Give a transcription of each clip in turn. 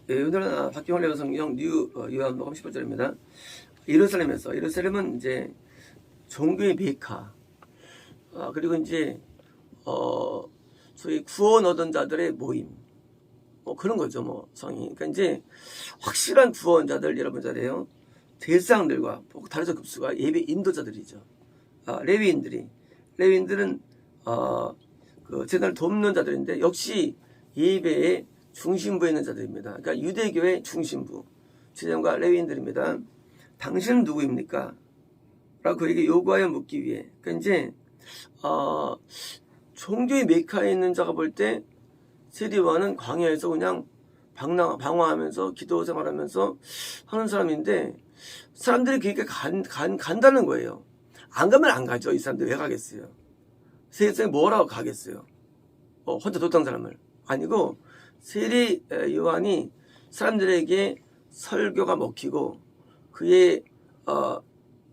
요한일서 박경환 성경 뉴 요한복음 10절입니다. 예루살렘은 이제 종교의 메카, 그리고 이제 소위 구원 얻은 자들의 모임, 그런 거죠, 뭐 성이. 그러니까 이제 확실한 구원자들 여러분들이에요. 대상들과 다르죠. 급수가 예배 인도자들이죠. 레위인들은 그 재단을 돕는 자들인데 역시 예배의 중심부에 있는 자들입니다. 그러니까 유대교의 중심부, 제사장과 레위인들입니다. 당신은 누구입니까? 라고 그에게 요구하여 묻기 위해. 그러니까 이제 종교의 메카에 있는 자가 볼 때 세리와는 광야에서 그냥 방황하면서 기도 생활하면서 하는 사람인데 사람들이 그렇게 간다는 거예요. 안 가면 안 가죠. 이 사람들 왜 가겠어요? 세상에 뭐라고 가겠어요? 혼자 도탄 사람을. 아니고 세리 요한이 사람들에게 설교가 먹히고 그의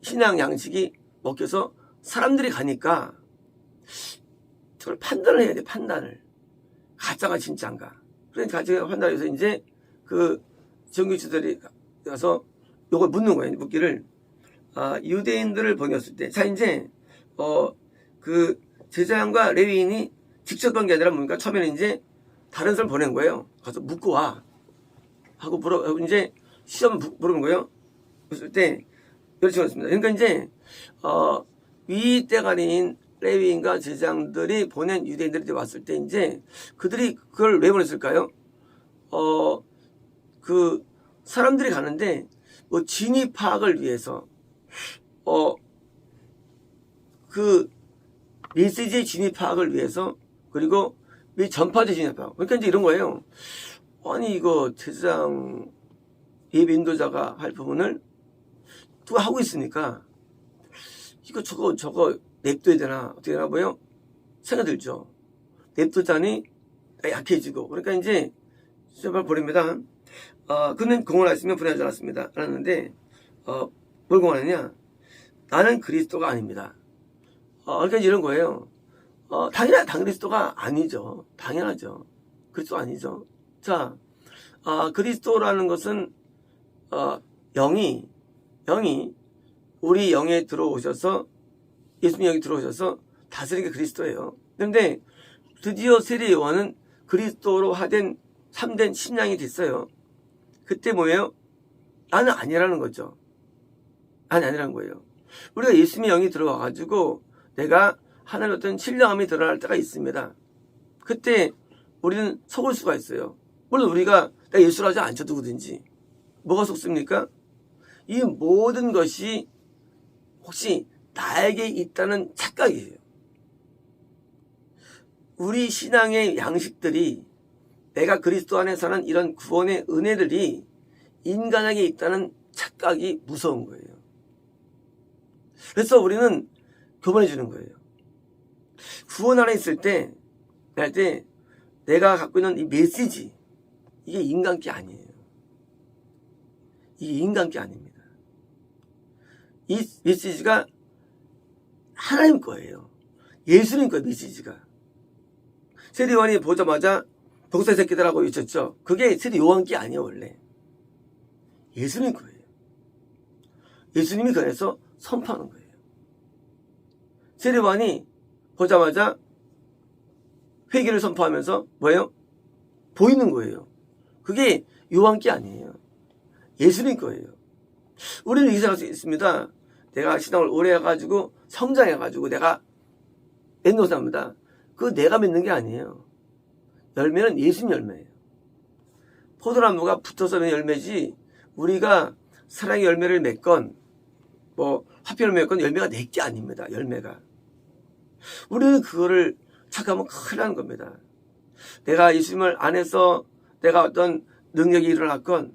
신앙 양식이 먹혀서 사람들이 가니까 저걸 판단을 해야 돼. 판단을. 가짜가 진짜인가. 그러니까 가짜가 판단해서 이제 그 정규주들이 가서 요걸 묻는 거예요. 묻기를 유대인들을 보냈을 때. 자, 이제 그 제사장과 레위인이 직접 간 게 아니라 뭡니까? 처음에는 이제 다른 사람 보낸 거예요. 가서 묻고 와. 하고 이제 시험 물어본 거예요. 그랬을 때, 이렇게 했습니다. 그러니까 이제, 위 대가리인 레위인과 제사장들이 보낸 유대인들이 왔을 때 이제 그들이 그걸 왜 보냈을까요? 그 사람들이 가는데 뭐 진위 파악을 위해서, 그 메시지의 진위 파악을 위해서 그리고 이 전파제 진위 파악. 그러니까 이제 이런 거예요. 아니 이거 제사장 예배 인도자가 할 부분을 누가 하고 있으니까 이거 저거 냅둬야 되나 어떻게 되나 보여? 생각 들죠. 냅두자니 약해지고 그러니까 이제 시험을 버립니다. 그는 공언하였으면 분하지 않았습니다. 라는데 뭘 공언하느냐? 나는 그리스도가 아닙니다. 그러니까 이런 거예요. 당연히 그리스도가 아니죠. 당연하죠. 그리스도 아니죠. 자, 그리스도라는 것은 영이 우리 영에 들어오셔서 예수님 영에 들어오셔서 다스리는 게 그리스도예요. 그런데 드디어 세례 요한은 그리스도로 하된 참된 신앙이 됐어요. 그때 뭐예요? 나는 아니라는 거죠. 나는 아니라는 거예요. 우리가 예수님의 영이 들어와가지고 내가 하나님 어떤 신령함이 드러날 때가 있습니다. 그때 우리는 속을 수가 있어요. 물론 우리가 내가 예수를 하지 않죠. 누구든지. 뭐가 속습니까? 이 모든 것이 혹시 나에게 있다는 착각이에요. 우리 신앙의 양식들이 내가 그리스도 안에 사는 이런 구원의 은혜들이 인간에게 있다는 착각이 무서운 거예요. 그래서 우리는 교만해지는 거예요. 구원 안에 있을 때 내가 갖고 있는 이 메시지 이게 인간 게 아니에요. 이게 인간 게 아닙니다. 이 메시지가 하나님 거예요. 예수님 거예요. 메시지가. 세례 요한이 보자마자 독사 새끼들하고 외쳤죠. 그게 세례 요한 게 아니에요. 원래 예수님 거예요. 예수님이 그래서 선포하는 거예요. 세례 요한이 보자마자 회개를 선포하면서 뭐예요? 보이는 거예요. 그게 요한 게 아니에요. 예수님 거예요. 우리는 이렇게 생각할 수 있습니다. 내가 신앙을 오래 해가지고 성장해가지고 내가 맺는 사람입니다. 그거 내가 맺는 게 아니에요. 열매는 예수님 열매예요. 포도나무가 붙어서 맺는 열매지 우리가 사랑의 열매를 맺건 뭐 화평을 맺건 열매가 내 게 아닙니다. 열매가. 우리는 그거를 착각하면 큰일 나는 겁니다. 내가 예수님을 안에서 내가 어떤 능력이 일어났건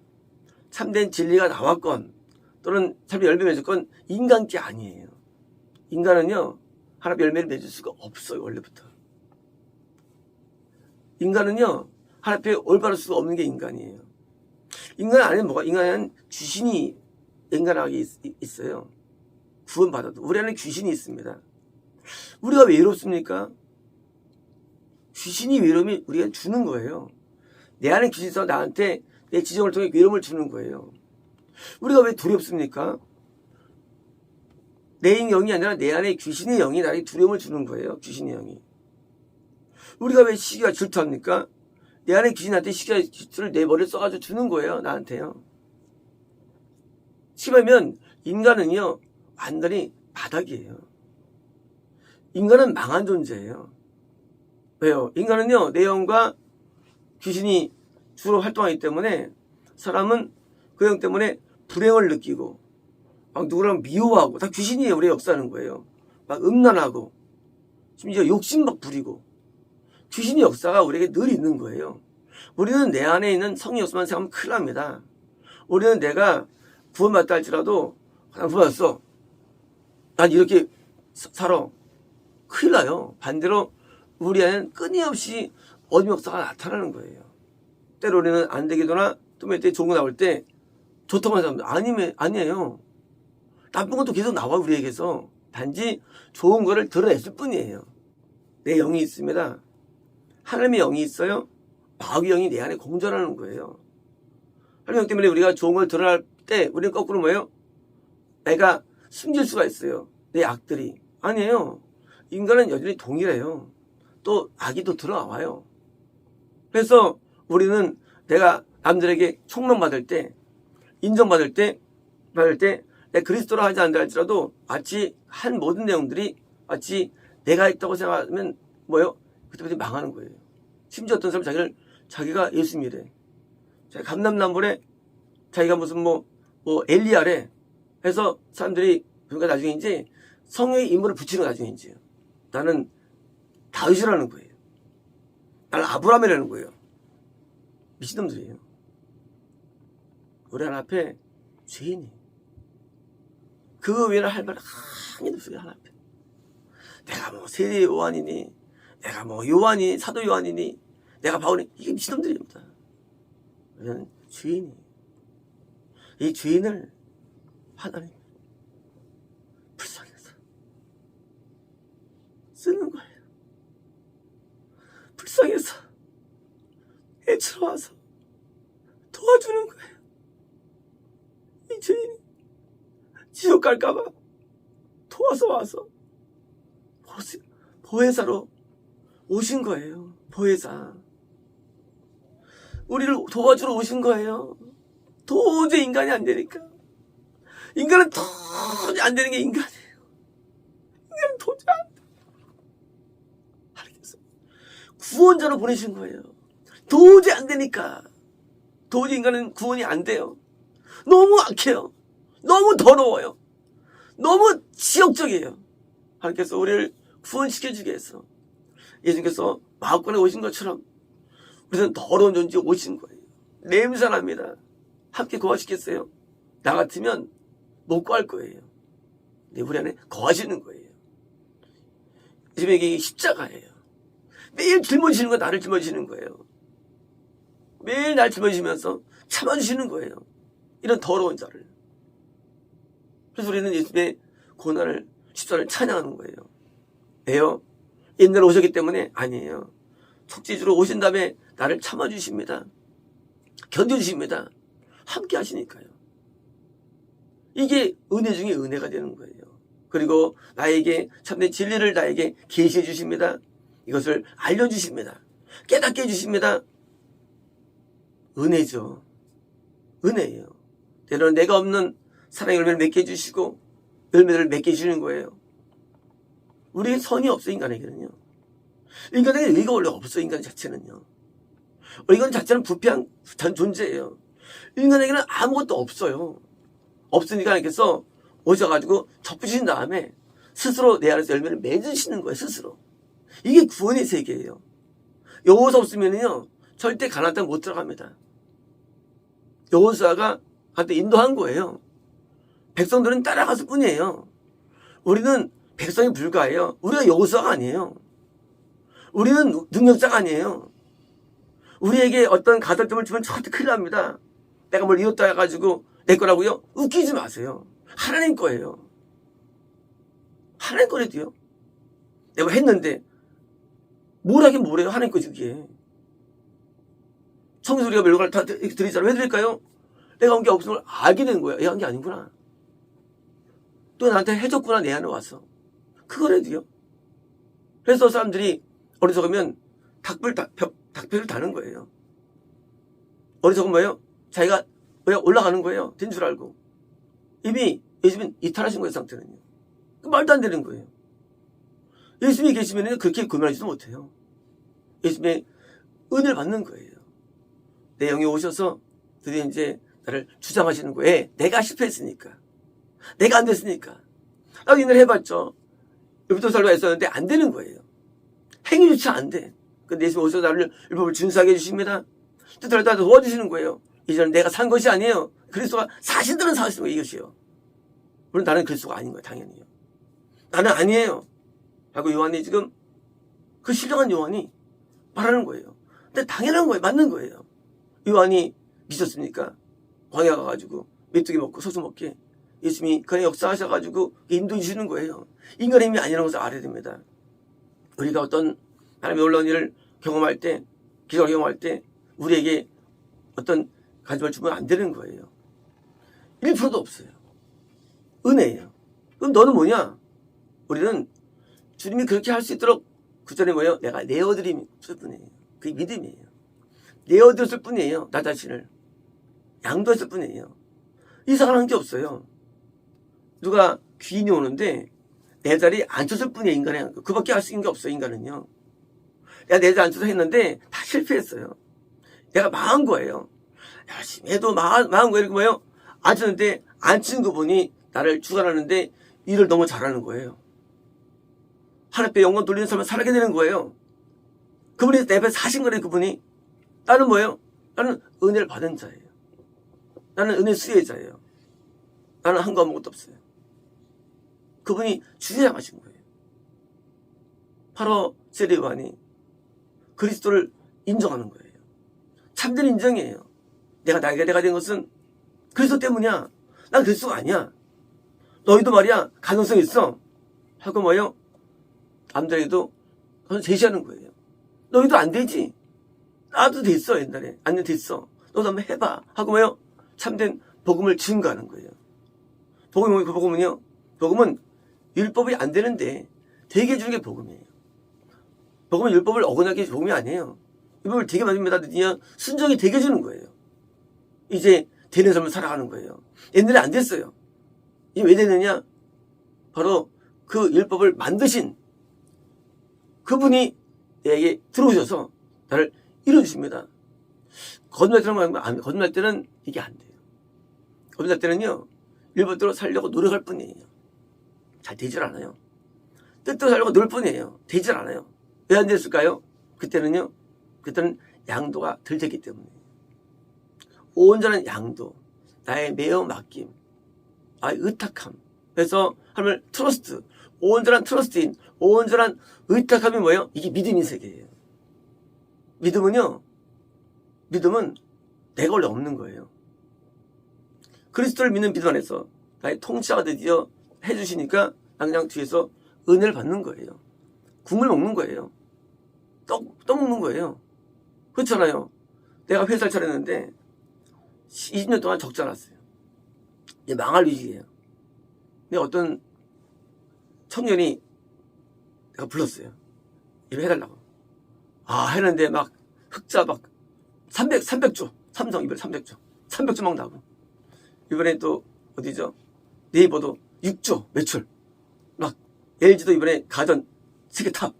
참된 진리가 나왔건 또는 참된 열매 맺었건 인간 게 아니에요. 인간은요 하나님 열매를 맺을 수가 없어요. 원래부터. 인간은요 하나님 앞에 올바를 수가 없는 게 인간이에요. 인간 안에는 뭐가? 인간에는 귀신이 인간에게 있어요. 구원받아도 우리 안에 귀신이 있습니다. 우리가 왜 외롭습니까? 귀신이 외로움이 우리가 주는 거예요. 내 안에 귀신이 있어 나한테 내 지정을 통해 괴로움을 주는 거예요. 우리가 왜 두렵습니까? 내 영이 아니라 내 안에 귀신의 영이 나에게 두려움을 주는 거예요. 귀신의 영이. 우리가 왜 시기가 질투합니까? 내 안에 귀신한테 시기가 질투를 내 머리에 써가지고 주는 거예요. 나한테요. 심하면 인간은요, 완전히 바닥이에요. 인간은 망한 존재예요. 왜요? 인간은요, 내 영과 귀신이 주로 활동하기 때문에 사람은 그 영 때문에 불행을 느끼고 막 누구랑 미워하고 다 귀신이에요. 우리 역사하는 거예요. 막 음란하고 심지어 욕심 막 부리고 귀신의 역사가 우리에게 늘 있는 거예요. 우리는 내 안에 있는 성의 요소만 생각하면 큰일 납니다. 우리는 내가 구원받다 할지라도 난 구원받았어. 난 이렇게 살아. 큰일 나요. 반대로 우리 안에는 끊임없이 어둠 역사가 나타나는 거예요. 때로 우리는 안 되기도나 또 몇 때 좋은 거 나올 때 좋다고 하는 사람들 아니에요. 나쁜 것도 계속 나와 우리에게서. 단지 좋은 거를 드러냈을 뿐이에요. 내 영이 있습니다. 하나님의 영이 있어요. 마귀의 영이 내 안에 공존하는 거예요. 하나님의 영 때문에 우리가 좋은 걸 드러날 때 우리는 거꾸로 뭐예요? 내가 숨길 수가 있어요. 내 악들이. 아니에요. 인간은 여전히 동일해요. 또 악이 또 들어와요. 그래서 우리는 내가 남들에게 총명받을 때, 인정받을 때, 내 그리스도로 하지 않는다 할지라도 마치 한 모든 내용들이 마치 내가 있다고 생각하면 뭐예요? 그때부터 망하는 거예요. 심지어 어떤 사람은 자기가 예수님이래. 자기 감남남불에 자기가 무슨 엘리야래 해서 사람들이 그러니까 나중에 이제 성의 인물을 붙이는 거 나중에 이제 나는 다윗이라는 거예요. 나는 아브라함이라는 거예요. 미친놈들이에요. 우리 하나 앞에 죄인이. 그 외에는 할 말 하나도 없어요. 하나 앞에. 내가 세례 요한이니, 내가 요한이 사도 요한이니, 내가 바울이 이게 미친놈들입니다. 우리는 죄인이. 이 죄인을 하나님 불쌍해서 쓰는 거예요. 불쌍해서 애처로와서 도와주는 거예요. 이 죄인이 지옥 갈까봐 도와서 와서 보혜사로 오신 거예요. 보혜사. 우리를 도와주러 오신 거예요. 도저히 인간이 안 되니까. 인간은 도저히 안 되는 게 인간이에요. 인간은 도저히 안 돼. 알겠어요. 구원자로 보내신 거예요. 도저히 안 되니까. 도저히 인간은 구원이 안 돼요. 너무 악해요. 너무 더러워요. 너무 지역적이에요. 하나님께서 우리를 구원시켜주기 위해서 예수님께서 마음권에 오신 것처럼 우리는 더러운 존재에 오신 거예요. 냄새납니다. 함께 거하시겠어요? 나 같으면 못 거할 거예요. 근데 우리 안에 거하시는 거예요. 예수님에게 십자가예요. 매일 짊어지시는 건 나를 짊어지시는 거예요. 매일 날 짊어지시면서 참아주시는 거예요. 이런 더러운 자를. 그래서 우리는 예수님의 고난을, 십자가를 찬양하는 거예요. 왜요? 옛날에 오셨기 때문에? 아니에요. 속죄주로 오신 다음에 나를 참아주십니다. 견뎌주십니다. 함께 하시니까요. 이게 은혜 중에 은혜가 되는 거예요. 그리고 나에게 참된 진리를 나에게 계시해 주십니다. 이것을 알려주십니다. 깨닫게 해주십니다. 은혜죠. 은혜예요. 때로는 내가 없는 사랑의 열매를 맺게 해주시고 열매를 맺게 해주시는 거예요. 우리에게 선이 없어, 인간에게는요. 인간에게 의의가 원래 없어, 인간 자체는요. 인간 자체는 부패한 존재예요. 인간에게는 아무것도 없어요. 없으니까 하나님께서 오셔가지고 덮으신 다음에 스스로 내 안에서 열매를 맺으시는 거예요, 스스로. 이게 구원의 세계예요. 여호수아 없으면요, 절대 가나안 땅 못 들어갑니다. 여호수아가 한테 인도한 거예요. 백성들은 따라갔을 뿐이에요. 우리는 백성이 불과해요. 우리가 여호수아가 아니에요. 우리는 능력자가 아니에요. 우리에게 어떤 가설점을 주면 절대 큰일 납니다. 내가 뭘 이뤘다 해가지고 내 거라고요? 웃기지 마세요. 하나님 거예요. 하나님 거래도요. 내가 했는데 뭘 하긴 뭐래요. 하나님 거지 그게. 청소리가 멜로가를 다 드리잖아. 왜 드릴까요? 내가 한 게 없는 걸 알게 된 거야. 얘가 한 게 아니구나. 또 나한테 해줬구나, 내 안에 와서. 그거라도요. 그래서 사람들이 어리석으면 닭뼈를 다는 거예요. 어리석은 뭐예요? 자기가 올라가는 거예요. 된 줄 알고. 이미 예수님은 이탈하신 거예요, 상태는요. 말도 안 되는 거예요. 예수님이 계시면 그렇게 고민하지도 못해요. 예수님의 은혜를 받는 거예요. 내 영이 오셔서 드디어 이제 나를 주장하시는 거예요. 내가 실패했으니까. 내가 안 됐으니까. 나도 옛날에 해봤죠. 율법도 살고 했었는데 안 되는 거예요. 행위조차 안 돼. 근데 예수님 오셔서 나를 율법을 준수하게 해주십니다. 뜻대로 다 도와주시는 거예요. 이제는 내가 산 것이 아니에요. 그리스도가 사신들은 사시는 거예요, 이것이요. 물론 나는 그리스도가 아닌 거예요, 당연히요. 나는 아니에요. 하고 요한이 지금 그 신령한 요한이 말하는 거예요. 근데 당연한 거예요. 맞는 거예요. 요한이 미쳤습니까? 광야 가가지고 메뚜기 먹고 소스 먹게 예수님이 그냥 역사하셔가지고 인도해 주시는 거예요. 인간의 힘이 아니라는 것을 알아야 됩니다. 우리가 어떤 하나님의 놀라운 일을 경험할 때, 기적을 경험할 때 우리에게 어떤 가짐을 주면 안 되는 거예요. 1%도 없어요. 은혜예요. 그럼 너는 뭐냐? 우리는 주님이 그렇게 할 수 있도록 그 전에 뭐예요? 내가 내어드림을 뿐이에요. 그게 믿음이에요. 내어드렸을 뿐이에요. 나 자신을. 양도했을 뿐이에요. 이상한 한 게 없어요. 누가 귀인이 오는데 내 자리에 앉혔을 뿐이에요. 인간의 그밖에 할 수 있는 게 없어요. 인간은요. 내가 내 자리에 앉혀서 했는데 다 실패했어요. 내가 망한 거예요. 열심히 해도 망한 거예요. 이렇게 뭐예요? 앉혔는데 앉힌 그분이 나를 주관하는데 일을 너무 잘하는 거예요. 하나님께 영광 돌리는 삶을 살게 되는 거예요. 그분이 내 앞에 사신 거래요. 그분이. 나는 뭐예요? 나는 은혜를 받은 자예요. 나는 은혜 수혜자예요. 나는 한 거 아무것도 없어요. 그분이 주장하신 거예요. 바로 세례요한이 그리스도를 인정하는 거예요. 참된 인정이에요. 내가 된 것은 그리스도 때문이야. 난 그리스도가 아니야. 너희도 말이야 가능성 있어. 하고 뭐예요? 남자에게도 제시하는 거예요. 너희도 안 되지. 나도 됐어 옛날에. 안 됐어. 너도 한번 해봐. 하고 뭐예요? 참된 복음을 증거하는 거예요. 복음은요. 복음은 율법이 안 되는데 되게 해주는 게 복음이에요. 복음은 율법을 어긋나게 복음이 아니에요. 율법을 되게 만듭니다. 드디어 순종이 되게 해주는 거예요. 이제 되는 삶을 살아가는 거예요. 옛날에 안 됐어요. 이게 왜 되느냐? 바로 그 율법을 만드신 그분이 내게 들어오셔서 나를 이뤄주십니다. 거듭날 때는 이게 안 돼요. 거듭날 때는요, 율법대로 살려고 노력할 뿐이에요. 잘 되질 않아요. 뜻대로 살려고 노력 뿐이에요. 되질 않아요. 왜 안 됐을까요? 그때는 양도가 덜 됐기 때문에. 온전한 양도, 나의 매어 맡김, 나의 의탁함. 그래서 하나님을 트러스트, 온전한 트러스트인, 온전한 의탁함이 뭐예요? 이게 믿음의 세계예요. 믿음은 내가 원래 없는 거예요. 그리스도를 믿는 믿음 안에서 나의 통치자가 드디어 해주시니까 그냥 뒤에서 은혜를 받는 거예요. 국물 먹는 거예요. 떡 먹는 거예요. 그렇잖아요. 내가 회사를 차렸는데 20년 동안 적자 났어요. 이제 망할 위기예요. 근데 어떤 청년이 내가 불렀어요. 이거 해달라고. 했는데 막 흑자 막 300조. 삼성 이번에 300조 막 나고. 이번에 또 어디죠? 네이버도 6조 매출. 막 LG도 이번에 가전 세계 탑.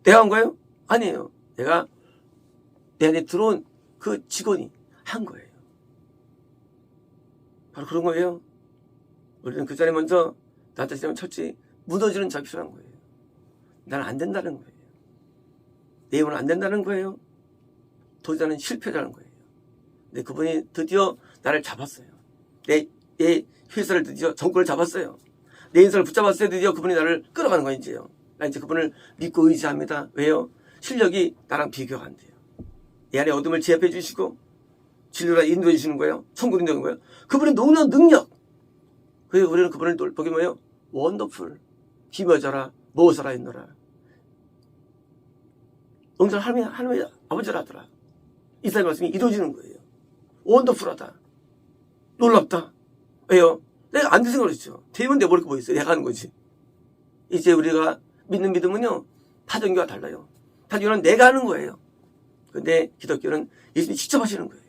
내가 한 거예요? 아니에요. 내가 내 안에 들어온 그 직원이 한 거예요. 바로 그런 거예요. 우리는 그 전에 먼저 나 자신을 철저히 무너지는 자가 필요한 거예요. 나는 안 된다는 거예요. 내 입은 안 된다는 거예요. 도저히 실패라는 거예요. 근데 그분이 드디어 나를 잡았어요. 내 회사를 드디어 정권을 잡았어요. 내 인생을 붙잡았어요. 드디어 그분이 나를 끌어가는 거예요. 이제요. 나 이제 그분을 믿고 의지합니다. 왜요? 실력이 나랑 비교가 안 돼요. 내 안에 어둠을 제압해 주시고 진리로 인도해 주시는 거예요. 천국 인도하는 거예요. 그분의 놀라운 능력. 그래서 우리는 그분을 보기 뭐예요? 원더풀. 기묘하자라 무엇하라 했노라. 영장 하나님의 아버지라 하더라. 이사의 말씀이 이루어지는 거예요. 원더풀하다. 놀랍다. 왜요? 내가 안 될 생각을 했죠. 되면 내버릴 거 뭐 있어요? 내가 하는 거지. 이제 우리가 믿는 믿음은요, 타종교와 달라요. 타종교는 내가 하는 거예요. 근데 기독교는 예수님이 직접 하시는 거예요.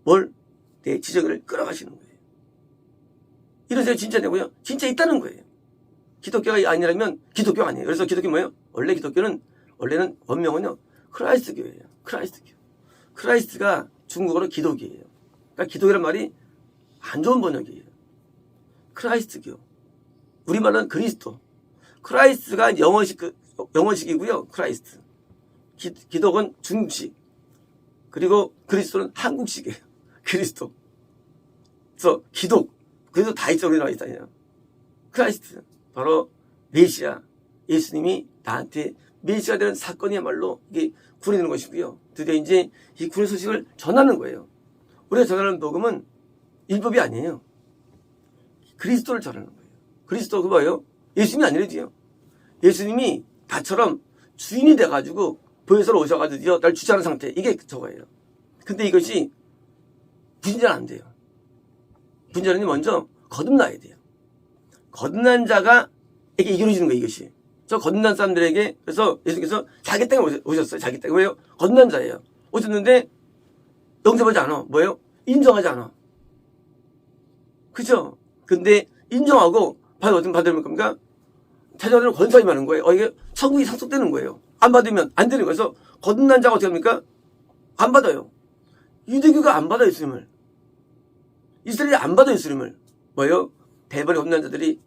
뭘? 내 지적을 끌어가시는 거예요. 이러세요. 진짜 내고요. 진짜 있다는 거예요. 기독교가 아니라면 기독교가 아니에요. 그래서 기독교 뭐예요? 원래는 원명은요, 크라이스트교예요. 크라이스트교. 크라이스트가 중국어로 기독이에요. 그러니까 기독이란 말이 안 좋은 번역이에요. 크라이스트교. 우리말로는 그리스도. 크라이스트가 영어식이고요. 크라이스트. 기독은 중국식. 그리고 그리스도는 한국식이에요. 그리스도. 그래서 기독. 그래서 다 있죠. 우리나라에 있다냐. 크라이스트. 바로 메시아. 예수님이 나한테 메시아가 되는 사건이야말로 이게 구해내는 것이고요. 드디어 이제 이 구원 소식을 전하는 거예요. 우리가 전하는 복음은 율법이 아니에요. 그리스도를 전하는 거예요. 그리스도 그 뭐예요? 예수님이 아니래도요. 예수님이 나처럼 주인이 돼가지고 보혜사로 오셔가지고 날 주차하는 상태. 이게 저거예요. 근데 이것이 분전은 안 돼요. 분전은 먼저 거듭나야 돼요. 거듭난 자가 이게 이루어지는 거예요. 이것이. 저 거듭난 사람들에게 그래서 예수님께서 자기 땅에 오셨어요. 자기 땅에. 왜요? 거듭난 자예요. 오셨는데 영접하지 않아. 뭐예요? 인정하지 않아. 그죠? 근데 인정하고 어떻게 받으면 겁니까? 찾아오는 권사이 많은 거예요. 이게 천국이 상속되는 거예요. 안 받으면 안 되는 거예요. 그래서 거듭난 자가 어떻게 합니까? 안 받아요. 유대교가 안 받아요. 예수님을. 이스라엘이 안 받아요. 예수님을. 뭐예요? 대번에 거듭난 자들이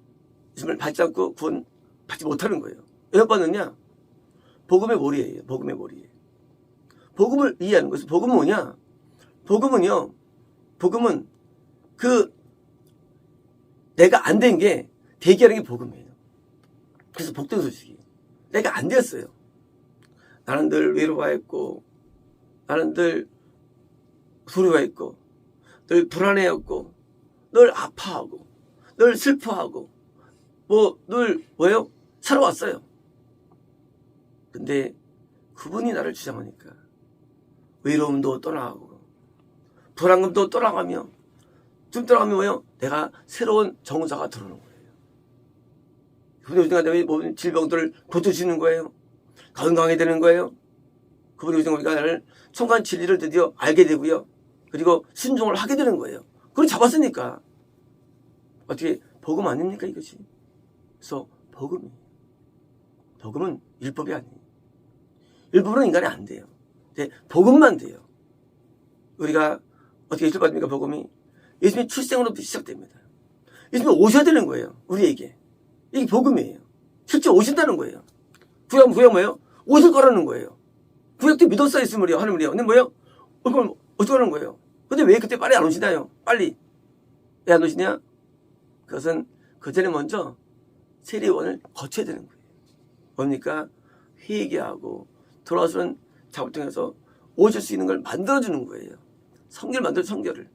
예수님을 받지 않고 구원 받지 못하는 거예요. 왜 못 받느냐? 복음의 몰이에요. 복음의 몰이에요. 복음을 이해하는 거예요. 복음은 뭐냐? 복음은 내가 안 된 게 대기하는 게 복음이에요. 그래서 복된 소식이에요. 내가 안 됐어요. 나는 늘 외로워했고, 나는 늘 두려워했고, 늘 불안해했고, 늘 아파하고, 늘 슬퍼하고, 늘 뭐예요? 살아왔어요. 근데 그분이 나를 주장하니까 외로움도 떠나가고 불안감도 떠나가며 좀 떠나가면 뭐예요? 내가 새로운 정자가 들어오는 거예요. 그분이 우리가 모든 질병들을 고쳐주시는 거예요. 건강하게 되는 거예요. 그분이 우리가 나를 청간 진리를 드디어 알게 되고요. 그리고 순종을 하게 되는 거예요. 그걸 잡았으니까. 어떻게 복음 아닙니까 이것이? 그래서 복음은 율법이 아니에요. 율법은 인간이 안 돼요. 근데 복음만 돼요. 우리가 어떻게 율법받습니까? 복음이 예수님의 출생으로부터 시작됩니다. 예수님이 오셔야 되는 거예요. 우리에게. 이게 복음이에요. 실제 오신다는 거예요. 구약 뭐예요? 오실 거라는 거예요. 구약도 믿었어야 있으면요. 하나님이요. 근데 뭐예요? 그럼 어쩌라는 거예요. 근데 왜 그때 빨리 안 오시나요? 빨리. 왜 안 오시냐? 그것은 그 전에 먼저 세례원을 거쳐야 되는 거예요. 뭡니까? 회개하고 돌아서는 작업을 통해서 오실 수 있는 걸 만들어주는 거예요. 성결을.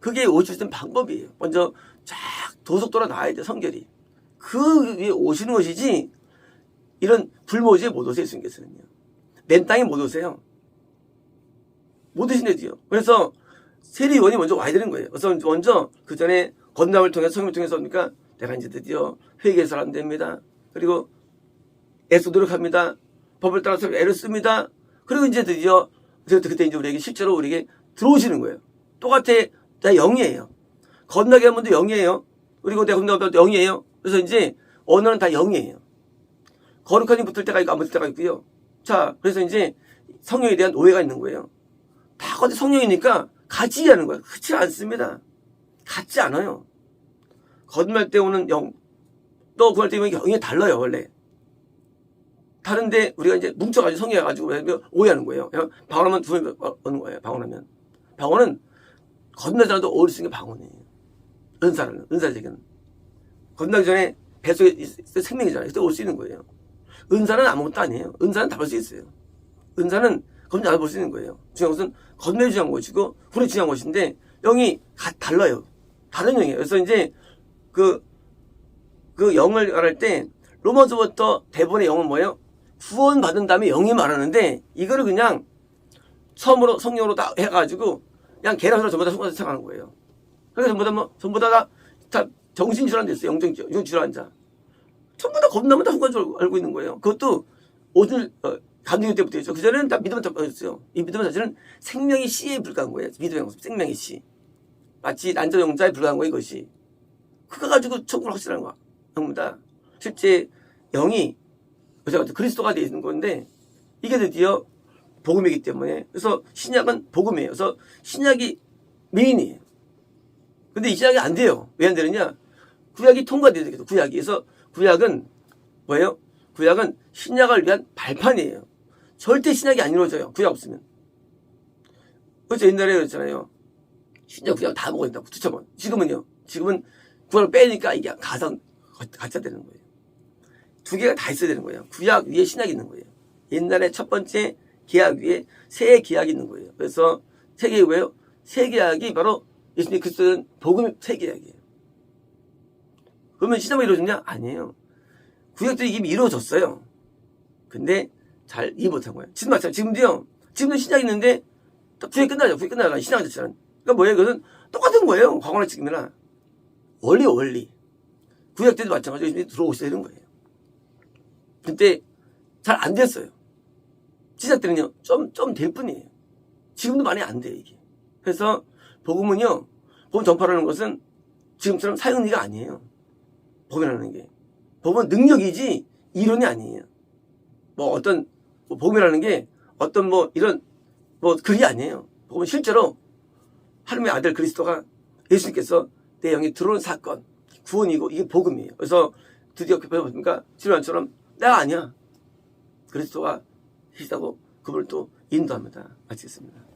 그게 오실 수 있는 방법이에요. 먼저 쫙 도속도로 나와야 돼, 성결이. 그 위에 오시는 것이지, 이런 불모지에 못 오세요, 예수님께서는요. 맨 땅에 못 오세요. 못 오신대도요. 그래서 세례원이 먼저 와야 되는 거예요. 그래서 먼저 그 전에 건담을 통해서, 성경을 통해서 뭡니까? 내가 이제 드디어 회개의 사람 됩니다. 그리고 애써 노력합니다. 법을 따라서 애를 씁니다. 그리고 이제 드디어 그때 이제 우리에게 실제로 우리에게 들어오시는 거예요. 똑같아. 다 영이에요. 건너게 한 분도 영이에요. 그리고 내가 건너게 한 분도 영이에요. 그래서 이제 언어는 다 영이에요. 거룩한 힘 붙을 때가 있고 안 붙을 때가 있고요. 자, 그래서 이제 성령에 대한 오해가 있는 거예요. 다 어디 성령이니까 같이 하는 거예요. 그렇지 않습니다. 같지 않아요. 거듭날 때 오는 영, 또 구할 때 오는 영이 달라요, 원래. 다른데 우리가 이제 뭉쳐가지고 성령해가지고 오해하는 거예요. 방언하면 두 번 오는 거예요, 방언하면. 방언은 거듭나지 않아도 어울릴 수 있는 게 방언이에요. 은사적인. 거듭나기 전에 뱃속에 생명이잖아요. 그때 올 수 있는 거예요. 은사는 아무것도 아니에요. 은사는 다 볼 수 있어요. 은사는 거듭나지 않아도 볼 수 있는 거예요. 중요한 것은 거듭나기 중요한 것이고, 후에 중요한 것인데, 영이 달라요. 다른 영이에요. 그래서 이제 그 영을 말할 때, 로마서부터 대본의 영은 뭐예요? 구원받은 다음에 영이 말하는데, 이거를 그냥 처음으로 성령으로 다 해가지고 그냥 개라서 전부 다 성령으로 생각하는 거예요. 그래서 전부 다 정신질환 됐어요. 영정질환자. 전부 다 겁나면 다 성령인 줄 알고 있는 거예요. 그것도 오늘 감독님 때부터 했죠. 그전에는 다 믿음을 tap았어요. 이 믿음은 사실은 생명의 씨에 불과한 거예요. 믿음의 모습, 생명의 씨. 마치 난자용자에 불과한 거예요, 이것이. 그거 가지고 천국을 확실한 겁니다. 실제 영이 그리스도가 되어 있는 건데 이게 드디어 복음이기 때문에 그래서 신약은 복음이에요. 그래서 신약이 메인이에요. 근데 이 신약이 안 돼요. 왜 안 되느냐? 구약이 통과돼야 되겠죠. 구약이. 그래서 구약은 뭐예요? 구약은 신약을 위한 발판이에요. 절대 신약이 안 이루어져요. 구약 없으면. 그렇죠. 옛날에 그랬잖아요. 신약 구약 다 먹어야 된다고. 두쳐번. 지금은요. 지금은 구약을 빼니까 이게 가짜 되는 거예요. 두 개가 다 있어야 되는 거예요. 구약 위에 신약이 있는 거예요. 옛날에 첫 번째 계약 위에 새 계약이 있는 거예요. 그래서 새 계약이 뭐예요? 새 계약이 바로 예수님 그리스도는 복음 새 계약이에요. 그러면 신약이 이루어졌냐? 아니에요. 구약도 이미 이루어졌어요. 근데 잘 이해 못한 거예요. 지금 마찬가지예요. 지금도 신약이 있는데 구약이 끝나죠. 구약이 끝나잖아. 신약이 됐잖아. 그러니까 뭐예요? 그것은 똑같은 거예요. 과거나 지금이나. 원리. 구약 때도 마찬가지로 예수님이 들어오셔야 되는 거예요. 근데 잘 안 됐어요. 신약 때는요, 좀 될 뿐이에요. 지금도 많이 안 돼요, 이게. 그래서 복음은요, 복음 전파라는 것은 지금처럼 사용리가 아니에요. 복음이라는 게. 복음은 능력이지 이론이 아니에요. 복음이라는 게 이런 글이 아니에요. 복음은 실제로 하나님의 아들 그리스도가 예수님께서 내 영이 들어오는 사건, 구원이고 이게 복음이에요. 그래서 드디어 배워보니까 지루한처럼 내가 아니야. 그리스도가 계시다고 그분을 또 인도합니다. 마치겠습니다.